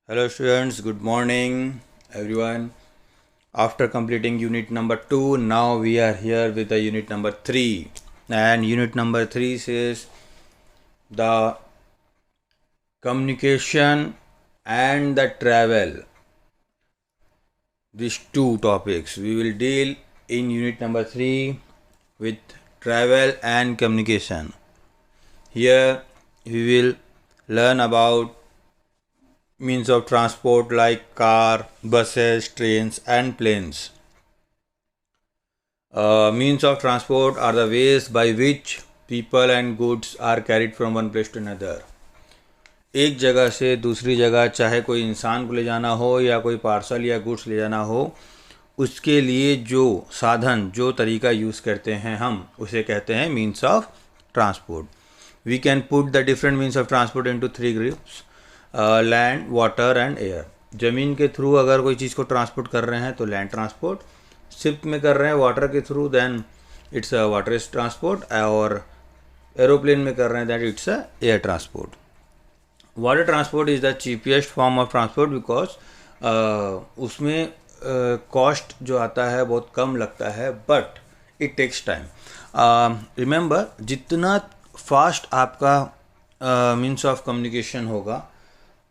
Hello students, good morning everyone. After completing unit number 2, now we are here with the unit number 3. And unit number 3 says the communication and the travel. These two topics we will deal in unit number 3 with travel and communication. Here we will learn about means of transport like car, buses, trains and planes. Means of transport are the ways by which people and goods are carried from one place to another. एक जगह से दूसरी जगह, चाहे कोई इंसान को ले जाना हो या कोई पार्सल या गुड्स ले जाना हो, उसके लिए जो साधन, जो तरीका यूज़ करते हैं हम उसे कहते हैं means of transport. We can put the different means of transport into 3 groups: land, water and air. ज़मीन के थ्रू अगर कोई चीज़ को ट्रांसपोर्ट कर रहे हैं तो लैंड ट्रांसपोर्ट, शिप में कर रहे हैं वाटर के through then it's a water transport, और एरोप्लेन में कर रहे हैं that it's a air transport. Water transport is the cheapest form of transport because उसमें कॉस्ट जो आता है बहुत कम लगता है, but it takes time. Remember, जितना फास्ट आपका मीन्स ऑफ कम्युनिकेशन होगा,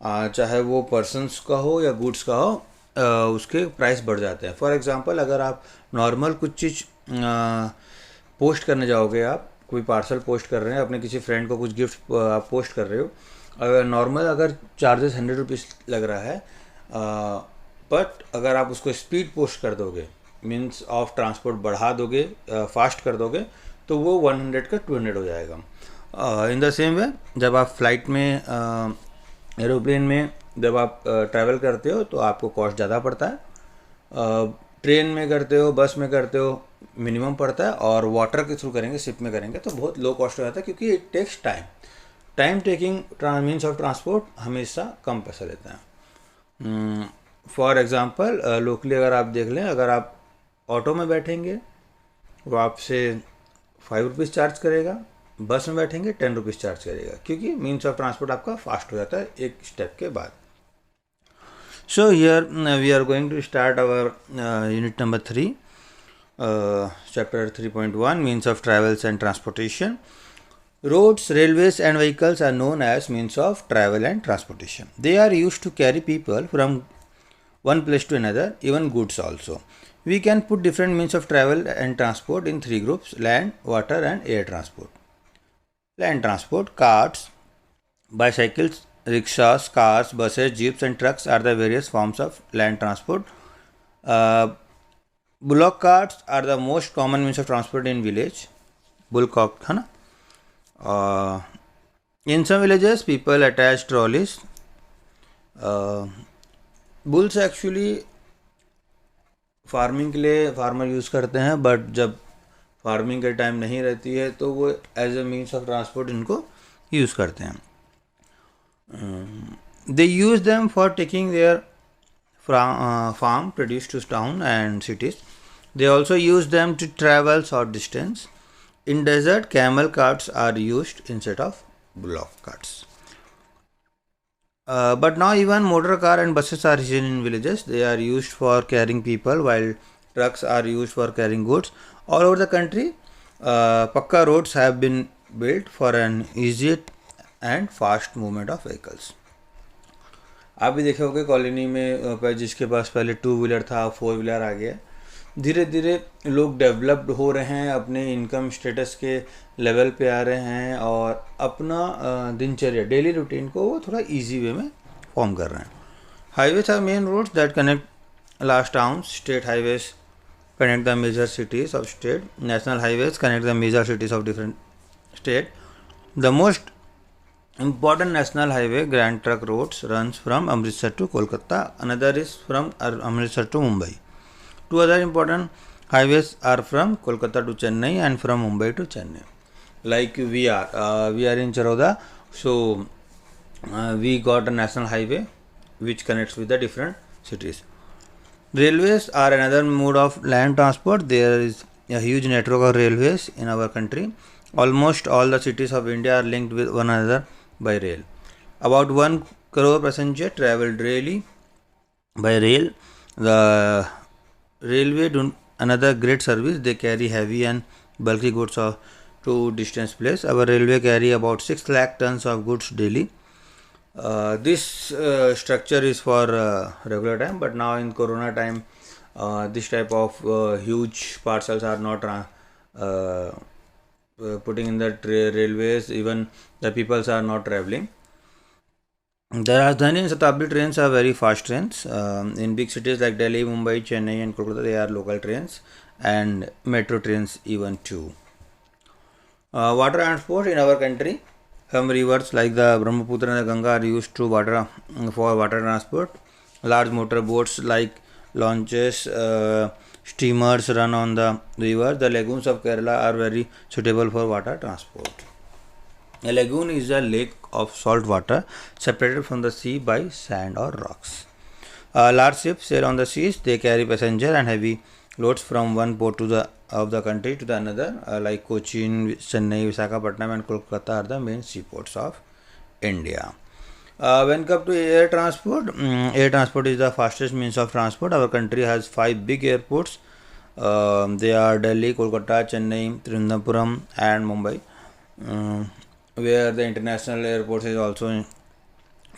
चाहे वो पर्सनस का हो या गुड्स का हो, उसके प्राइस बढ़ जाते हैं. फॉर एग्जांपल, अगर आप नॉर्मल कुछ चीज़ पोस्ट करने जाओगे, आप कोई पार्सल पोस्ट कर रहे हैं, अपने किसी फ्रेंड को कुछ गिफ्ट आप पोस्ट कर रहे हो, अगर नॉर्मल अगर चार्जेस 100 रुपीज़ लग रहा है, बट अगर आप उसको स्पीड पोस्ट कर दोगे, मीन्स ऑफ ट्रांसपोर्ट बढ़ा दोगे, फास्ट कर दोगे, तो वो 100 का 200 हो जाएगा. इन द सेम वे, जब आप फ्लाइट में, एरोप्लेन में जब आप ट्रैवल करते हो तो आपको कॉस्ट ज़्यादा पड़ता है. ट्रेन में करते हो, बस में करते हो, मिनिमम पड़ता है. और वाटर के थ्रू करेंगे, शिप में करेंगे तो बहुत लो कॉस्ट हो जाता है, क्योंकि it takes time taking means of transport हमेशा कम पैसा लेता है. फॉर एग्ज़ाम्पल, लोकली अगर आप देख लें, अगर आप ऑटो में बैठेंगे वो आपसे 5 रुपीज़ चार्ज करेगा, बस में बैठेंगे 10 रुपीज़ चार्ज करेगा, क्योंकि मीन्स ऑफ ट्रांसपोर्ट आपका फास्ट हो जाता है एक स्टेप के बाद. So here we are going to start our unit number 3, chapter 3.1, means of travels and transportation. Roads, railways and vehicles are known as means of travel and transportation. They are used to carry people from one place to another, even goods also. We can put different means of travel and transport in 3 groups: land, water and air transport. Land transport: carts, bicycles, rickshaws, cars, buses, jeeps and trucks are the various forms of land transport. Bullock carts are the most common means of transport in village. Bullock, है ना? In some villages people attach trolleys. Bulls actually farming के लिए farmer use करते हैं, but जब farming के time नहीं रहती है तो वो as a means of transport इनको यूज़ करते हैं. They use them for taking their farm produce to town and cities. They also use them to travel short distance. In desert, camel carts are used instead of bullock carts. But now even motor car and buses are seen in villages. They are used for carrying people, while trucks are used for carrying goods. All over the country, pakka roads have been built for an easy and fast movement of vehicles. आप भी देखे होंगे colony में, जिसके पास पहले 2 wheeler था, 4 wheeler आ गया. धीरे धीरे लोग डेवलप्ड हो रहे हैं, अपने इनकम स्टेटस के लेवल पे आ रहे हैं, और अपना दिनचर्या, डेली रूटीन को वो थोड़ा इजी वे में फॉर्म कर रहे हैं. Highways are main roads that connect large towns. State highways connect the major cities of state. National highways connect the major cities of different state. The most important national highway, Grand Trunk Roads, runs from Amritsar to Kolkata. Another is from Amritsar to Mumbai. 2 other important highways are from Kolkata to Chennai and from Mumbai to Chennai. Like we are in Charoda, so we got a national highway which connects with the different cities. Railways are another mode of land transport. There is a huge network of railways in our country. Almost all the cities of India are linked with one another by rail. About 1 crore passenger traveled daily by rail. The railway do another great service. They carry heavy and bulky goods to distant place. Our railway carry about 6 lakh tons of goods daily. This structure is for regular time, but now in corona time, this type of huge parcels are not putting in the railways. Even the peoples are not traveling. The Rajdhani and Shatabdi trains are very fast trains. In big cities like Delhi, Mumbai, Chennai, and Kolkata, they are local trains and metro trains even too. Water transport in our country. Some rivers like the Brahmaputra and the Ganga are used to water for water transport. Large motor boats like launches, steamers run on the river. The lagoons of Kerala are very suitable for water transport. A lagoon is a lake of salt water separated from the sea by sand or rocks. Large ships sail on the seas. They carry passenger and heavy loads from one port of the country to the another, like Cochin, Chennai, Visakhapatnam, and Kolkata are the main seaports of India. When come to air transport, air transport is the fastest means of transport. Our country has 5 big airports. They are Delhi, Kolkata, Chennai, Trivandrum, and Mumbai, where the international airports is also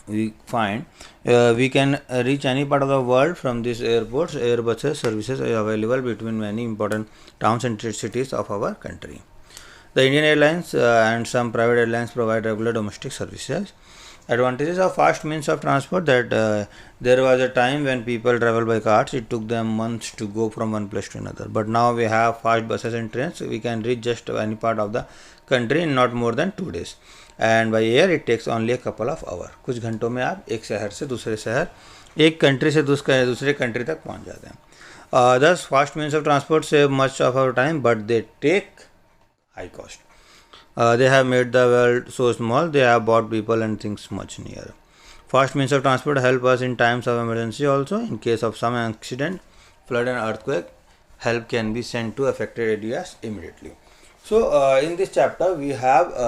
we find. We can reach any part of the world from these airports. Airbuses services are available between many important towns and cities of our country. The Indian Airlines and some private airlines provide regular domestic services. Advantages of fast means of transport, that there was a time when people travel by cars. It took them months to go from one place to another. But now we have fast buses and trains. We can reach just any part of the country in not more than 2 days. And by air it takes only a couple of hour. कुछ घंटों में आप एक शहर से दूसरे शहर, एक कंट्री से दूसरे कंट्री तक पहुंच जाते हैं. Thus fast means of transport save much of our time but they take high cost. They have made the world so small. They have brought people and things much nearer. Fast means of transport help us in times of emergency also. In case of some accident, flood and earthquake, help can be sent to affected areas immediately. So in this chapter we have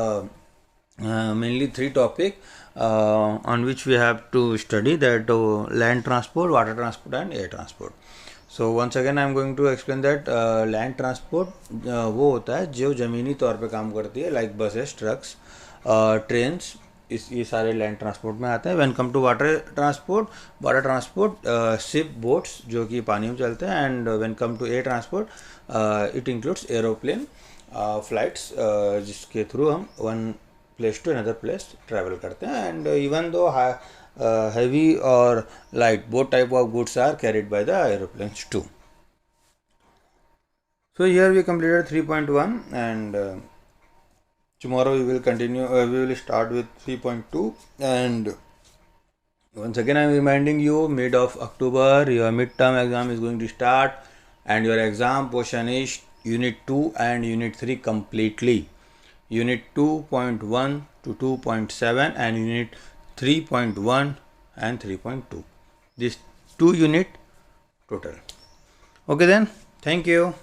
mainly 3 topics on which we have to study, that land transport, water transport and air transport. So once again I am going to explain that land transport वो होता है जो ज़मीनी तौर पे काम करती है, लाइक बसेस, ट्रक्स, ट्रेन्स, ये सारे लैंड ट्रांसपोर्ट में आते हैं. When come to water transport ship, boats जो कि पानी में चलते हैं. And when come to air transport it includes aeroplane, flights जिसके थ्रू हम one place to another place travel करते हैं. And even though heavy or light, both type of goods are carried by the aeroplanes too. So here we completed 3.1 and tomorrow we will continue, we will start with 3.2. and once again I am reminding you, mid of October your midterm exam is going to start, and your exam portion is unit 2 and unit 3 completely. Unit 2.1 to 2.7 and unit 3.1 and 3.2. These 2 unit total. Okay then, thank you.